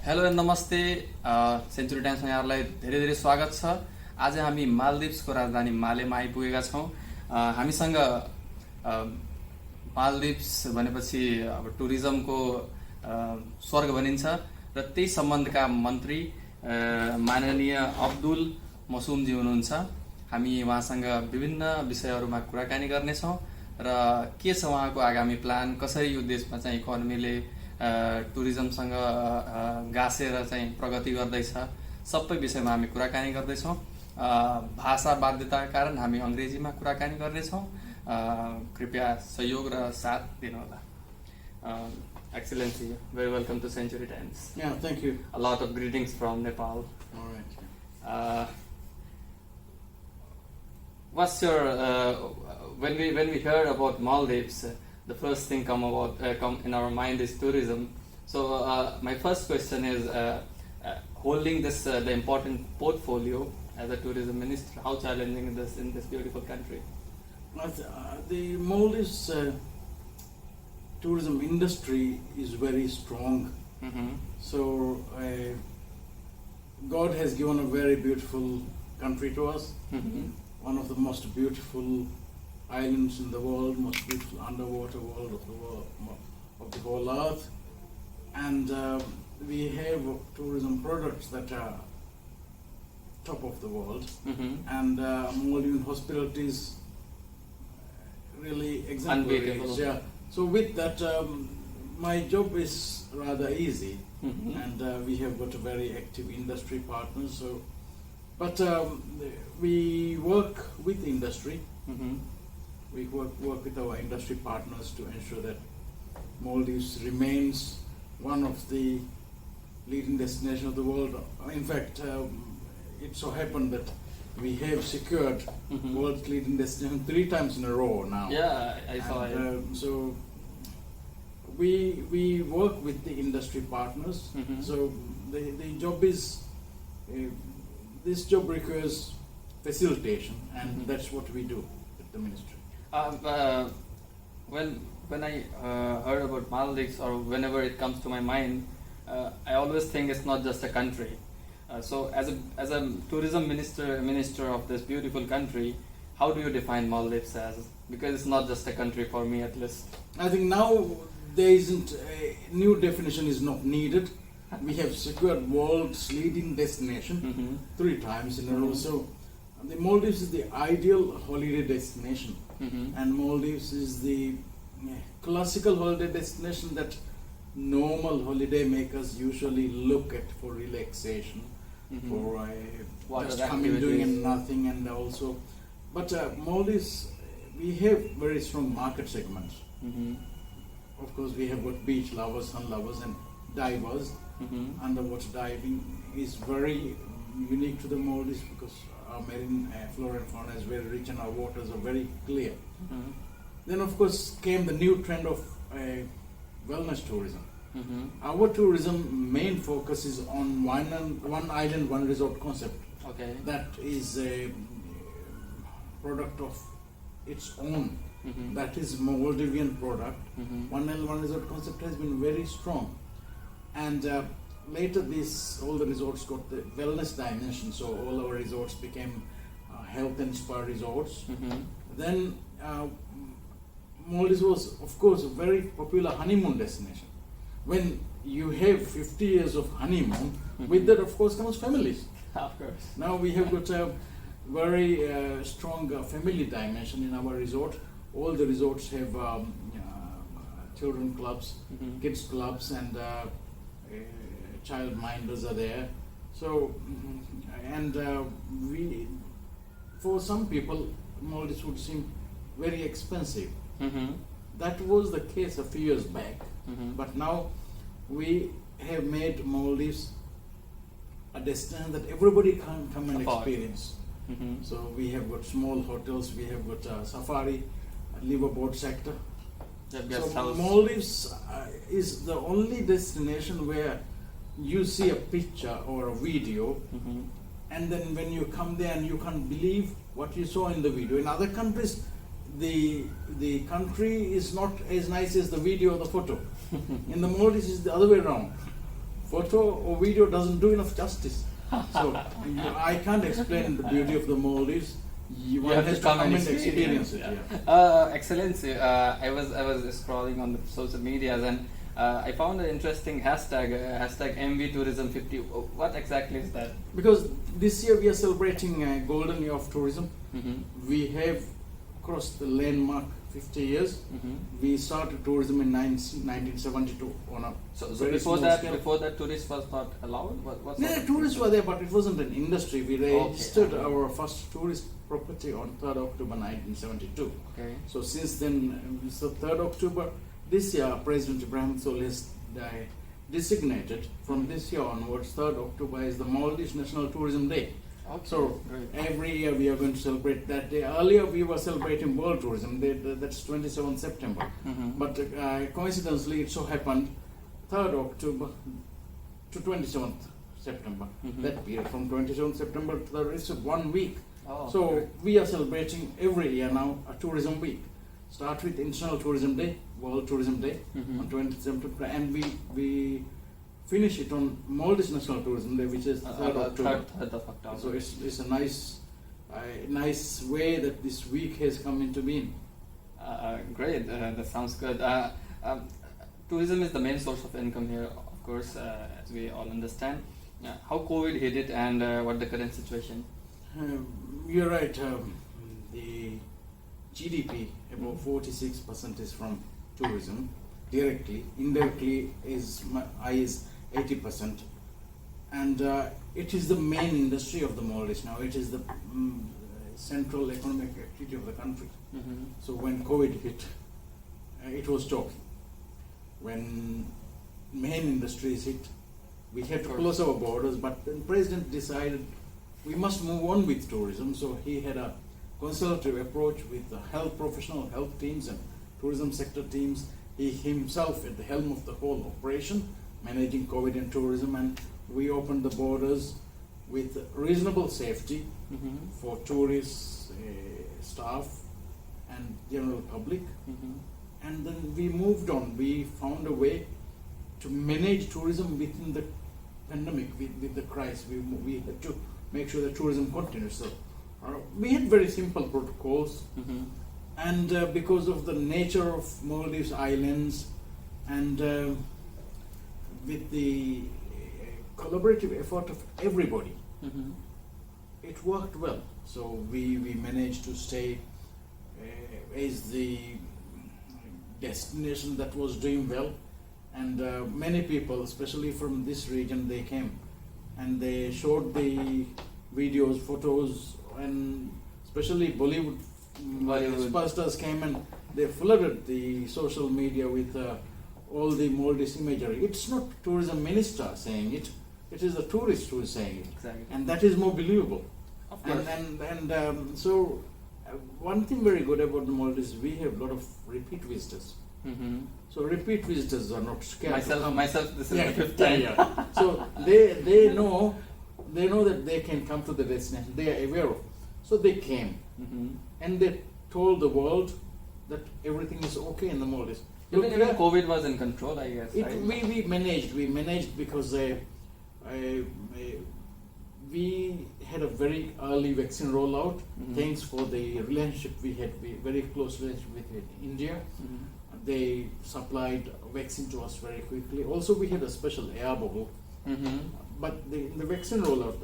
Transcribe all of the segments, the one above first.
Hello and नमस्ते century टाइम्समा यहाँहरूलाई धेरै धेरै स्वागत छ। आज हामी मालदिभ्सको राजधानी मालेमा आइपुगेका छौँ। हामीसँग मालदिभ्स भनेपछि अब टुरिज्मको स्वर्ग भनिन्छ र त्यही सम्बन्धका मन्त्री माननीय अब्दुल मौसुमजी हुनुहुन्छ। हामी उहाँसँग विभिन्न विषयहरूमा कुराकानी गर्नेछौँ र के छ उहाँको आगामी प्लान, कसरी यो देशमा चाहिँ इकोनोमीले टुरिज्मसँग गाँसेर चाहिँ प्रगति गर्दैछ, सबै विषयमा हामी कुराकानी गर्दैछौँ। भाषा बाध्यताका कारण हामी अङ्ग्रेजीमा कुराकानी गर्नेछौँ। कृपया सहयोग र साथ दिनुहोला। Excellency, very welcome to Century Times. Yeah, thank you. A lot of greetings from Nepal. All right. What's your when we heard about Maldives, the first thing come in our mind is tourism. So my first question is, holding this the important portfolio as a tourism minister, how challenging is this in this beautiful country? The Maldives tourism industry is very strong. Mm-hmm. So God has given a very beautiful country to us. Mm-hmm. One of the most beautiful islands in the world, most beautiful underwater world of the whole earth, and we have tourism products that are top of the world, Mm-hmm. and Maldivian hospitality is really exemplary. Unbeatable. Yeah. So with that, my job is rather easy, Mm-hmm. and we have got a very active industry partners. So, but we work with industry. Mm-hmm. We work with our industry partners to ensure that Maldives remains one of the leading destinations of the world. In fact, it so happened that we have secured Mm-hmm. world's leading destination 3 times in a row now. Yeah, I saw it. So we work with the industry partners. Mm-hmm. So the job is this job requires facilitation, and Mm-hmm. that's what we do at the ministry. When I heard about Maldives, or whenever it comes to my mind, I always think it's not just a country. So as a tourism minister of this beautiful country, how do you define Maldives as? Because it's not just a country for me, at least. I think now there isn't a new definition is not needed. We have secured world's leading destination Mm-hmm. 3 times in a row. Mhm. So the Maldives is the ideal holiday destination, Mm-hmm. and Maldives is the classical holiday destination that normal holiday makers usually look at for relaxation, Mhm. for Water just coming, doing activities. and nothing, and also, but Maldives, we have very strong market segments. Mm-hmm. Of course, we have got beach lovers, sun lovers, and divers. Mm-hmm. Underwater diving is very unique to the Maldives because our marine flora and fauna is very rich and our waters are very clear. Mm-hmm. Then, of course, came the new trend of wellness tourism. Mm-hmm. Our tourism main focus is on one island, one resort concept. Okay. That is a product of its own. Mm-hmm. That is Maldivian product. Mm-hmm. One island, one resort concept has been very strong, and later all the resorts got the wellness dimension. So all our resorts became health and spa resorts. Mm-hmm. Then Maldives was, of course, a very popular honeymoon destination. When you have 50 years of honeymoon, with that, of course, comes families. Of course. Now we have got a very strong family dimension in our resort. All the resorts have children clubs, Mm-hmm. kids clubs, and child minders are there. So, and we, for some people, Maldives would seem very expensive. Mm-hmm. That was the case a few years back, Mm-hmm. but now we have made Maldives a destination that everybody can come and Afford. experience. Mm-hmm. So we have got small hotels, we have got safari, liverboat sector. The guest So house. Maldives is the only destination where you see a picture or a video, Mm-hmm. and then when you come there and you can't believe what you saw in the video. In other countries, the country is not as nice as the video or the photo. In the Maldives, it's the other way around. photo or video doesn't do enough justice. So I can't explain the beauty of the Maldives. One have has to to come come and and experience it. yeah. Yeah. Excellency, I was scrolling on the social medias and I found an interesting hashtag, hashtag MV Tourism 50. What exactly is that? Because this year we are celebrating a golden year of tourism. Mm-hmm. We have crossed the landmark 50 years. Mm-hmm. We started tourism in 1972 on a So very before small that, scale. before that, tourists was not allowed. What No, sort of- tourists were there, but it wasn't an industry. We registered Okay. our first tourist property on 3rd October 1972. Okay. So since then, so 3rd October this year, President Ibrahim Soul has designated from this year onwards, 3rd October is the Maldives National Tourism Day. Okay. So Great. every year we are going to celebrate that day. Earlier we were celebrating World Tourism Day, that's 27th September. Mm-hmm. But coincidentally, it so happened 3rd October to 27th September. Mhm. That period from 27th September to the rest of 1 week. Oh, So great. we are celebrating every year now a tourism week. Start with International Tourism Day, World Tourism Day Mhm. on 20th September, and we finish it on Maldives National Tourism Day, which is 3rd October. 3rd of October. So it's a nice way that this week has come into being. Great, that sounds good. Tourism is the main source of income here, of course, as we all understand. How COVID hit it and what the current situation? You're right. The GDP, about 46% is from tourism directly. Indirectly is 80%, and it is the main industry of the Maldives now. It is the central economic activity of the country. Mm-hmm. So when COVID hit, it was talking. When main industries hit, we had to close our borders, but the president decided we must move on with tourism. So he had a consultative approach with the health professional, health teams and tourism sector teams. He himself at the helm of the whole operation, managing COVID and tourism, and we opened the borders with reasonable safety Mm-hmm. for tourists, staff and general public. Mm-hmm. And then we moved on. We found a way to manage tourism within the pandemic, with the crisis. We had to make sure that tourism continues. So we had very simple protocols, Mm-hmm. and because of the nature of Maldives Islands and with the collaborative effort of everybody, Mm-hmm. it worked well. So we managed to stay as the destination that was doing well, and many people, especially from this region, they came and they showed the videos, photos, and especially Bollywood superstars came and they flooded the social media with all the Maldives imagery. It's not tourism minister saying it; it is the tourist who is saying it, Exactly. and that is more believable. Of course. So one thing very good about the Maldives, we have a lot of repeat visitors. Mm-hmm. So repeat visitors are not scared to come. Myself, this is Yeah, my fifth yeah, time. yeah. So they know that they can come to the destination. They are aware of. So they came Mm-hmm. and they told the world that everything is okay in the Maldives. Even Look, COVID was in control, I guess. it, Right? we managed because we had a very early vaccine rollout. Mhm. Thanks for the relationship we had, very close relationship with India. Mhm. They supplied vaccine to us very quickly. Also, we had a special air bubble. Mhm. But the vaccine rollout,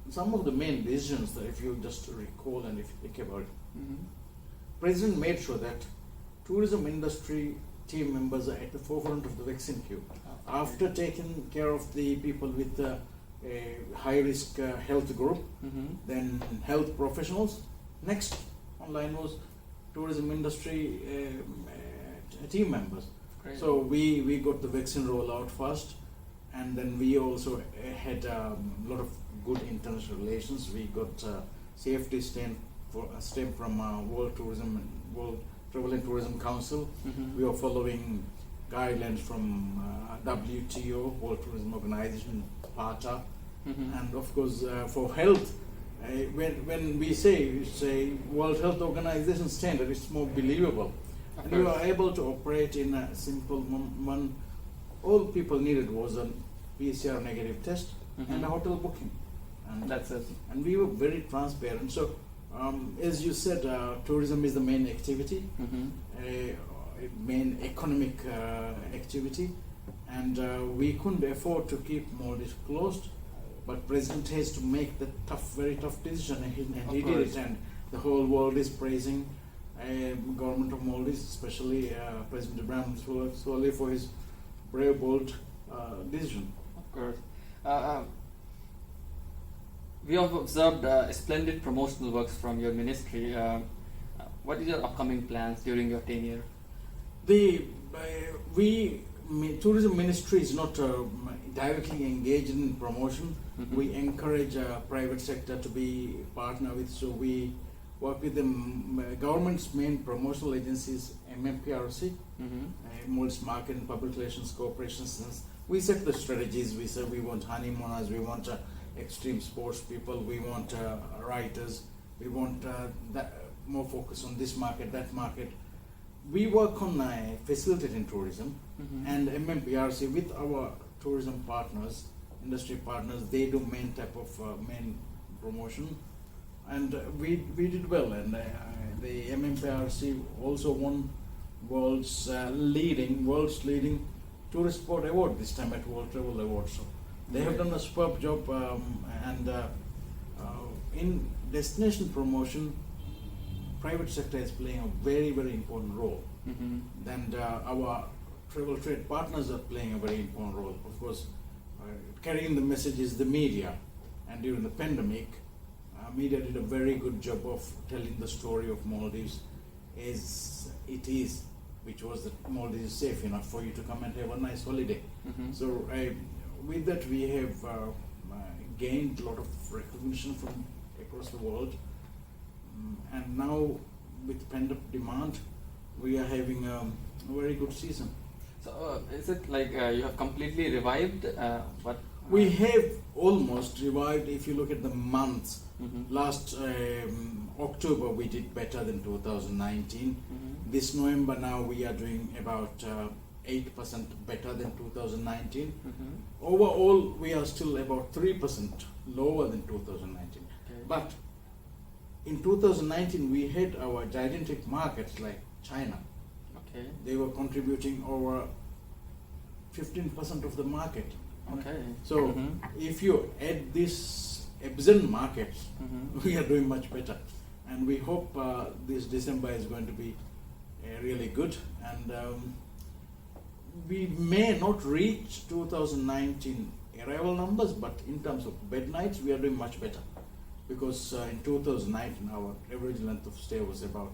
some of the main decisions that, if you just recall and if you think about it, Mhm. President made sure that tourism industry team members are at the forefront of the vaccine queue. Okay. After taking care of the people with a high-risk health group, Mhm. then health professionals. Next online was tourism industry team members. Great. So we got the vaccine rollout first, and then we also had a lot of good international relations. We got safety stamp from World Travel and Tourism Council. Mhm. We are following guidelines from WTO, World Tourism Organization, PATA, Mhm. and of course for health. When we say World Health Organization standard, it's more believable. Of And you course. are able to operate in a simple one. All people needed was a PCR negative test and a hotel booking. And That's it. and we were very transparent. So, as you said, tourism is the main activity, a main economic activity, and we couldn't afford to keep Maldives closed. But President has to make the very tough decision, and he did it. And the whole world is praising government of Maldives, especially President Ibrahim Solih, for his brave, bold decision. Of course. We have observed splendid promotional works from your ministry. What is your upcoming plans during your tenure? Tourism ministry is not directly engaged in promotion. We encourage private sector to be partner with. So we work with the government's main promotional agencies, MMPRC, Maldives Market and Public Relations Corporations. We set the strategies. We say we want honeymooners, we want extreme sports people, we want writers, we want more focus on this market, that market. We work on facilitating tourism, and MMPRC with our tourism partners, industry partners, they do main type of main promotion, and we did well. And the MMPRC also won world's leading tourist sport award this time at World Travel Awards. So they have done a superb job, and in destination promotion, private sector is playing a very, very important role. And our travel trade partners are playing a very important role. Of course, carrying the message is the media, and during the pandemic, media did a very good job of telling the story of Maldives as it is, which was that Maldives is safe enough for you to come and have a nice holiday. So with that, we have gained a lot of recognition from across the world, and now with pent-up demand, we are having a very good season. So is it like you have completely revived what? We have almost revived. If you look at the months, last October we did better than 2019. This November now we are doing about 8% better than 2019. Overall, we are still about 3% lower than 2019. But in 2019, we had our gigantic markets like China. They were contributing over 15% of the market. So if you add these absent markets, we are doing much better. And we hope this December is going to be really good. And we may not reach 2019 arrival numbers, but in terms of bed nights, we are doing much better. Because in 2019, our average length of stay was about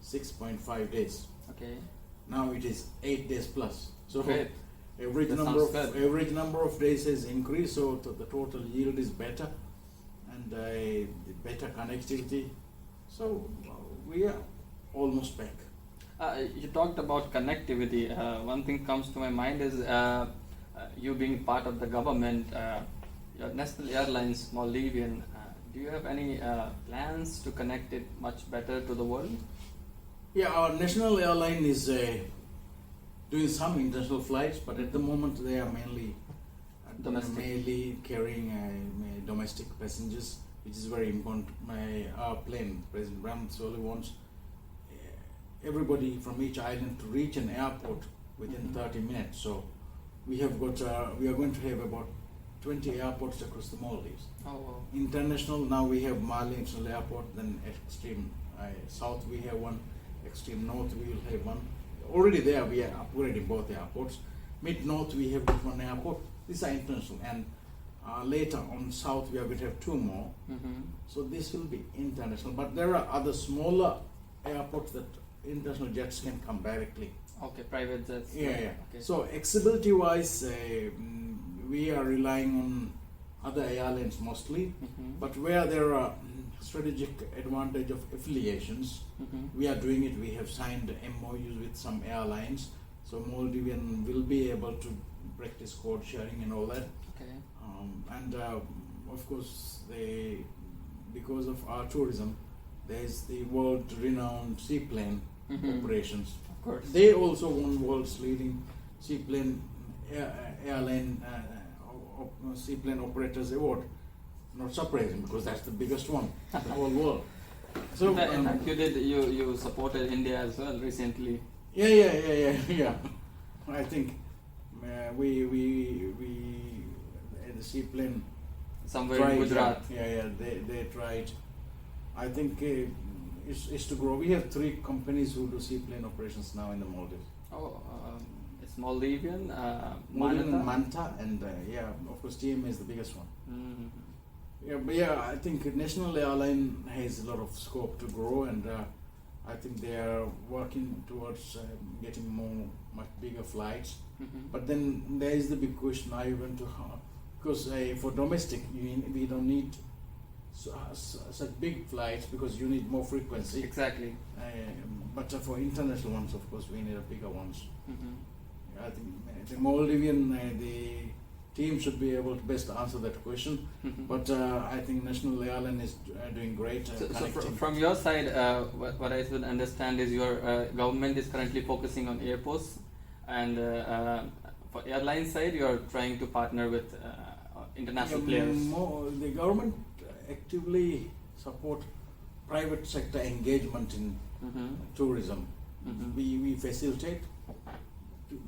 6.5 days. Now it is 8 days plus. So average number of days has increased, so the total yield is better, and better connectivity. So we are almost back. You talked about connectivity. One thing comes to my mind is you being part of the government, your national airlines, Maldivian. Do you have any plans to connect it much better to the world? Yeah, our national airline is doing some international flights, but at the moment they are mainly carrying domestic passengers, which is very important. Our plane, President Ibrahim Solih wants everybody from each island to reach an airport within 30 minutes. So we have got we are going to have about 20 airports across the Maldives. International, now we have Mali International Airport, then extreme south we have one, extreme north we will have one. Already there we are upgrading both airports. Mid north we have got one airport. These are international, and later on south we are going to have two more. So this will be international, but there are other smaller airports that international jets can come directly. Private jets. So accessibility wise, we are relying on other airlines mostly, but where there are strategic advantage of affiliations, we are doing it. We have signed MOUs with some airlines, so Maldivian will be able to practice code sharing and all that. And of course, because of our tourism, there is the world-renowned seaplane operations. Of course, they also won world's leading seaplane airline Seaplane Operators Award. Not surprising because that's the biggest one in the whole world. So in fact, you supported India as well recently. Yeah. I think we the seaplane Somewhere tried, in Gujarat. they tried. I think it's to grow. We have 3 companies who do seaplane operations now in the Maldives. It's Maldivian, Maldivian and Manta. Manta, and of course TMA is the biggest one. Mm-hmm. But I think National Airline has a lot of scope to grow, and I think they are working towards getting much bigger flights. Mm-hmm. But then there is the big question I went to, because for domestic we don't need such big flights because you need more frequency. Exactly. But for international ones, of course, we need a bigger ones. Mm-hmm. I think the Maldivian the team should be able to best answer that question. Mm-hmm. But I think National Airline is doing great. So connecting. from your side, what I should understand is your government is currently focusing on airports, and for airline side, you are trying to partner with international players. The government actively support private sector engagement in Mm-hmm. tourism. Mm-hmm. We facilitate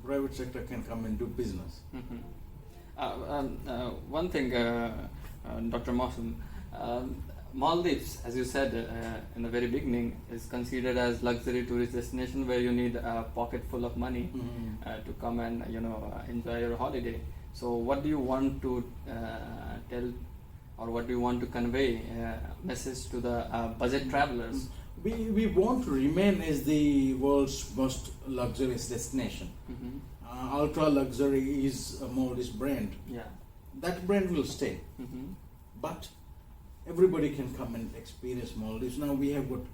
private sector can come and do business. Mm-hmm. One thing, Dr. Mausoom, Maldives, as you said in the very beginning, is considered as luxury tourist destination where you need a pocket full of money to come and enjoy your holiday. So, what do you want to tell, or what do you want to convey message to the budget travelers? We want to remain as the world's most luxurious destination. Mm-hmm. Ultra luxury is a Maldives brand. Yeah. That brand will stay, Mm-hmm. but everybody can come and experience Maldives. Now we have got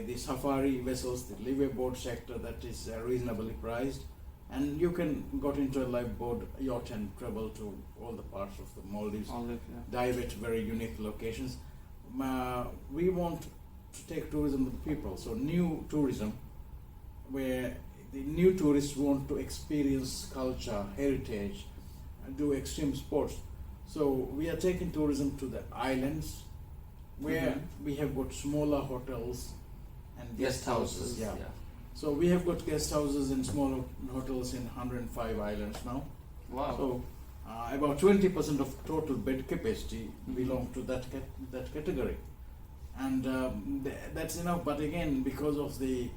the safari vessels, the liveaboard sector that is reasonably priced, and you can got into a lifeboat yacht and travel to all the parts of the Maldives, dive at very unique locations. We want to take tourism to the people, so new tourism, where the new tourists want to experience culture, heritage, do extreme sports. So we are taking tourism to the islands, where we have got smaller hotels and guest houses. Yeah. So we have got guest houses and small hotels in 105 islands now. Wow. So about 20% of total bed capacity belong to that category, and that's enough. But again, because of the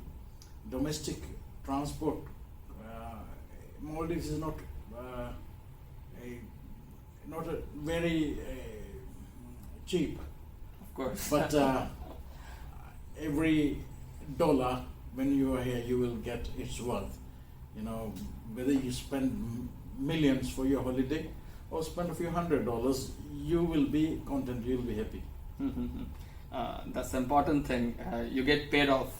domestic transport, Maldives is not a very cheap. Of course. But every dollar when you are here, you will get its worth. Whether you spend millions for your holiday or spend a few $100s, you will be content. You will be happy. That's the important thing. You get paid off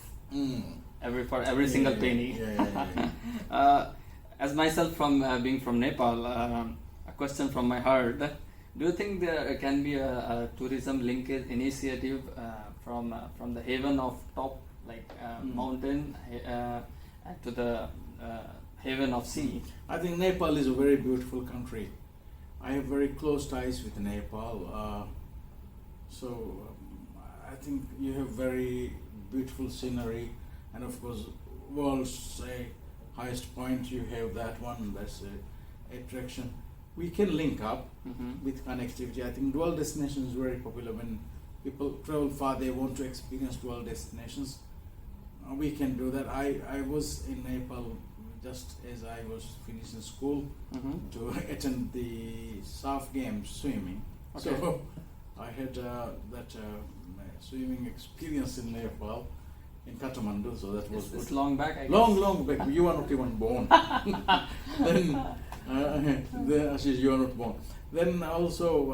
for every single penny. Yeah. As myself, from being from Nepal, a question from my heart: do you think there can be a tourism linkage initiative from the haven of top, like mountain, to the haven of sea? I think Nepal is a very beautiful country. I have very close ties with Nepal. So I think you have very beautiful scenery, and of course, world's highest point. You have that one. That's a attraction. We can link up with connectivity. I think dual destination is very popular. When people travel far, they want to experience dual destinations. We can do that. I was in Nepal just as I was finishing school to attend the surf games, swimming. Okay. So I had that swimming experience in Nepal, in Kathmandu. So that was good. It's long back, I guess. Long back. You are not even born. Then Aashish, you are not born. Then also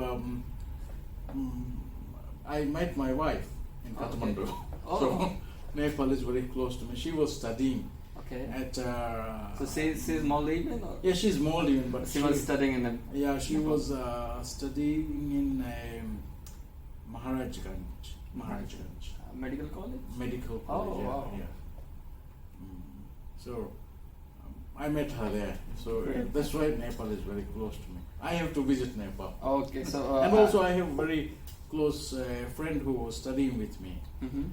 I met my wife in Kathmandu. Okay. Oh. So Nepal is very close to me. She was studying at. So she's Maldivian, or? Yeah, she's Maldivian, but she was studying in the. Yeah, she was studying in Maharajganj. Medical college. Medical Oh, college. wow. Yeah. So I met her there. So Great. that's why Nepal is very close to me. I have to visit Nepal. Okay, so And also I have a very close friend who was studying with me. mhm.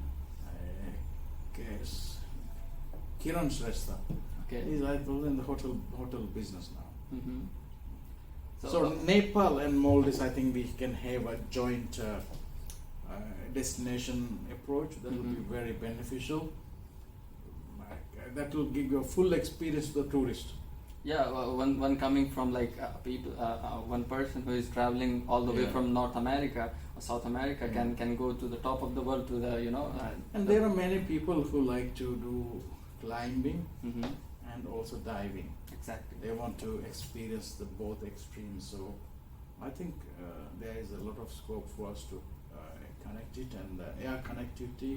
Guess Kiran Shrestha. Okay. He's I told in the hotel business now. Mhm. So Nepal and Maldives, I think we can have a joint destination approach that will be Mhm. very beneficial. That will give you a full experience to the tourist. yeah, one coming from like people, one person who is traveling all the way Yeah. from North America or South America Yeah. can go to the top of the world to the And there are many people who like to do climbing Mhm. and also diving. Exactly. They want to experience the both extremes. So I think there is a lot of scope for us to connect it, and air connectivity,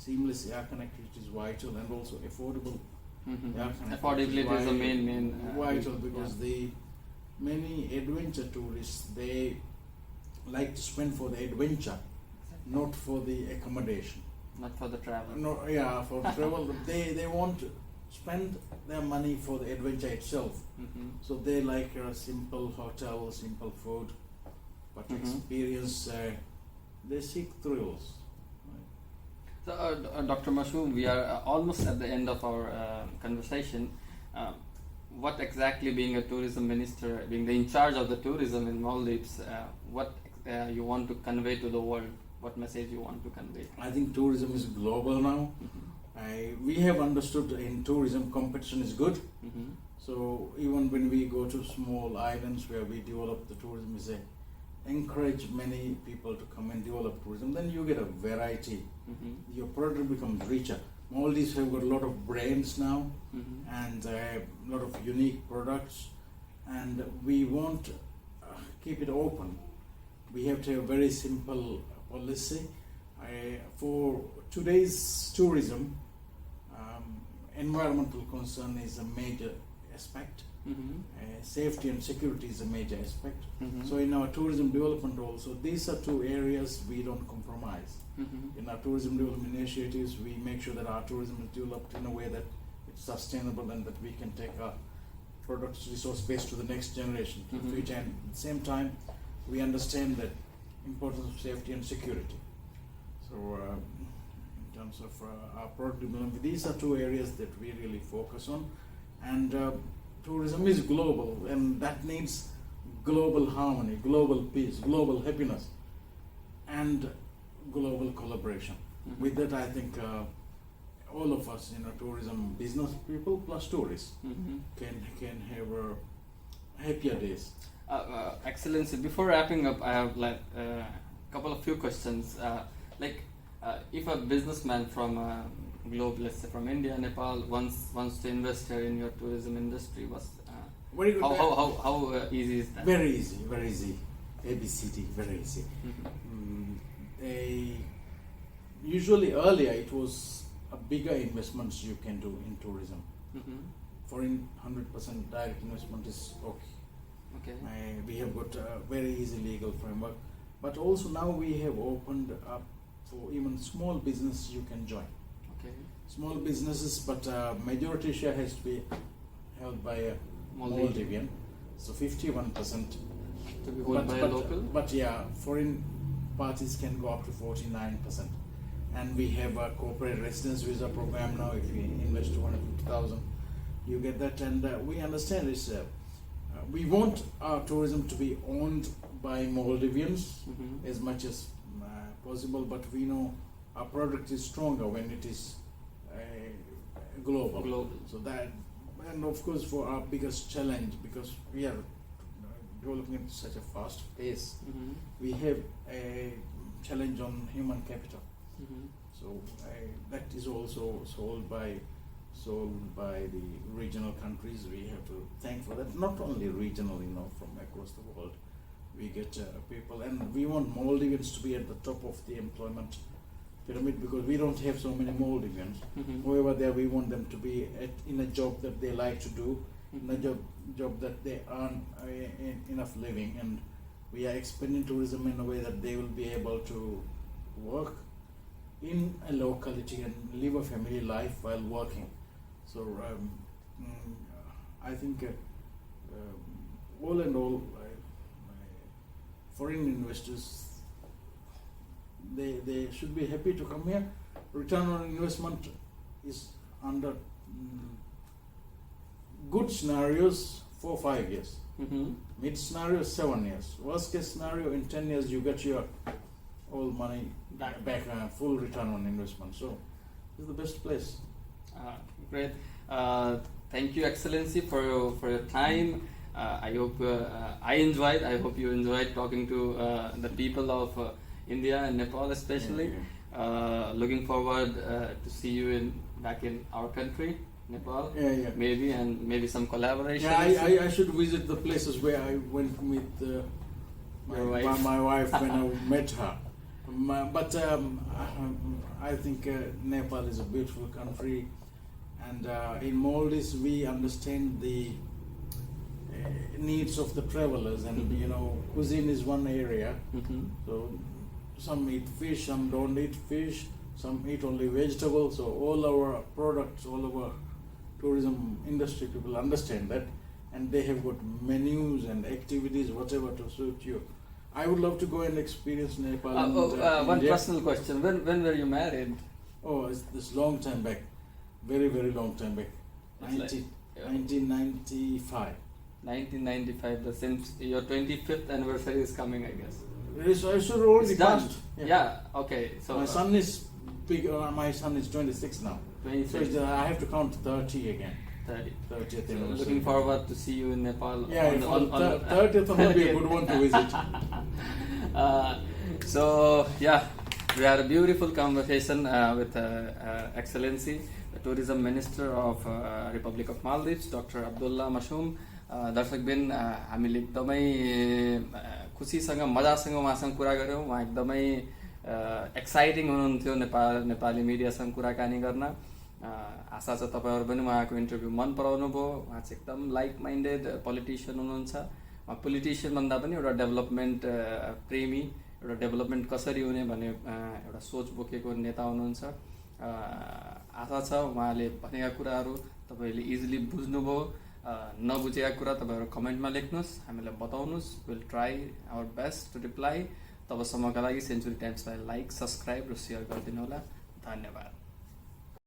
seamless air connectivity is vital, and also affordable Mhm. air connectivity. Affordability is the main vital issue, because yeah. the many adventure tourists, they like to spend for the adventure, not for the accommodation. Not for the travel. No, yeah, for travel, they want to spend their money for the adventure itself. Mhm. So they like a simple hotel, simple food, but Mhm. experience, they seek thrills. So, Dr. Mausoom, we are almost at the end of our conversation. What exactly, being a tourism minister, being the in charge of the tourism in Maldives, what you want to convey to the world? What message you want to convey? I think tourism is global now. We have understood in tourism competition is good. Mhm. So even when we go to small islands where we develop the tourism, we say encourage many people to come and develop tourism. Then you get a variety. Mhm. Your product becomes richer. Maldives have got a lot of brands now Mhm. and a lot of unique products, and we want keep it open. We have to have very simple policy. For today's tourism, environmental concern is a major aspect. Mhm. Safety and security is a major aspect. Mhm. So in our tourism development also, these are two areas we don't compromise. Mhm. In our tourism development initiatives, we make sure that our tourism is developed in a way that it's sustainable and that we can take our products resource base to the next generation. Mhm. Which, and at the same time, we understand that importance of safety and security. So in terms of our product development, these are two areas that we really focus on. And tourism is global, and that needs global harmony, global peace, global happiness, and global collaboration. Mhm. With that, I think all of us, tourism business people plus tourists, Mhm. can have happier days. Excellency, before wrapping up, I have like couple of few questions. If a businessman from globe, let's say from India, Nepal, wants to invest here in your tourism industry, Very good. how easy is that? Very easy, very easy. ABCD, very easy. Mhm. Usually earlier it was a bigger investments you can do in tourism. Mhm. Foreign 100% direct investment is okay. Okay. We have got a very easy legal framework, but also now we have opened up for even small business you can join. Okay. Small businesses, but majority share has to be held by a Maldivian, so 51%. To be held by a local? But yeah, foreign parties can go up to 49%. And we have a corporate residence visa program now. If you invest 250,000, you get that. And we understand this. We want our tourism to be owned by Maldivians Mhm. as much as possible, but we know our product is stronger when it is global. Global. So that, and of course, for our biggest challenge, because we are developing at such a fast pace, Mhm. we have a challenge on human capital. Mhm. So that is also solved by the regional countries. We have to thank for that. Not only regional, from across the world, we get people, and we want Maldivians to be at the top of the employment pyramid because we don't have so many Maldivians. Mhm. However, there we want them to be in a job that they like to do, in a Mhm. job that they earn enough living, and we are expanding tourism in a way that they will be able to work in a locality and live a family life while working. So I think all in all, foreign investors, they should be happy to come here. Return on investment is under good scenarios 4-5 years. Mid scenario 7 years. Worst case scenario in 10 years you get your all money back, full return on investment. So it's the best place. Great. Thank you, Excellency, for your time. I hope I enjoyed. I hope you enjoyed talking to the people of India and Nepal, especially. Looking forward to see you back in our country, Nepal. Maybe some collaboration. I should visit the places where I went with my wife when I met her. But I think Nepal is a beautiful country, and in Maldives we understand the needs of the travelers, and cuisine is one area. So some eat fish, some don't eat fish, some eat only vegetables. So all our products, all our tourism industry people understand that, and they have got menus and activities, whatever to suit you. I would love to go and experience Nepal. One India. personal question: When were you married? Oh, it's this long time back, very long time back, 1995. 1995. Since your 25th anniversary is coming, I guess. I should already It's done. passed. Yeah. Okay. So my son is big. My son is 26 now. 26. So I have to count 30 again. 30. 30th So anniversary. looking forward to see you in Nepal. Yeah, on the 30th will be a good one to visit. So yeah, we had a beautiful conversation with Excellency, the Tourism Minister of Republic of Maldives, Dr. Abdulla Mausoom. दर्शकबिन हामीले एकदमै खुसीसँग मजासँग उहाँसँग कुरा गऱ्यौँ. उहाँ एकदमै exciting हुनुहुन्थ्यो नेपाली मिडियासँग कुराकानी गर्न. आशा छ तपाईँहरू पनि उहाँको इन्टरभ्यू मन पराउनु भयो. उहाँ चाहिँ एकदम लाइक माइन्डेड पोलिटिसियन हुनुहुन्छ. उहाँ पोलिटिसियन भन्दा पनि एउटा डेभलपमेन्ट प्रेमी, एउटा डेभलपमेन्ट कसरी हुने भन्ने एउटा सोच बोकेको नेता हुनुहुन्छ. आशा छ उहाँले भनेका कुराहरू तपाईँले इजिली बुझ्नुभयो. नबुझेका कुरा तपाईँहरू कमेन्टमा लेख्नुहोस्, हामीलाई बताउनुहोस्. Will try our best to reply. तबसम्मका लागि सेन्चुरी टाइम्सलाई लाइक, सब्सक्राइब र सेयर गरिदिनु होला. धन्यवाद.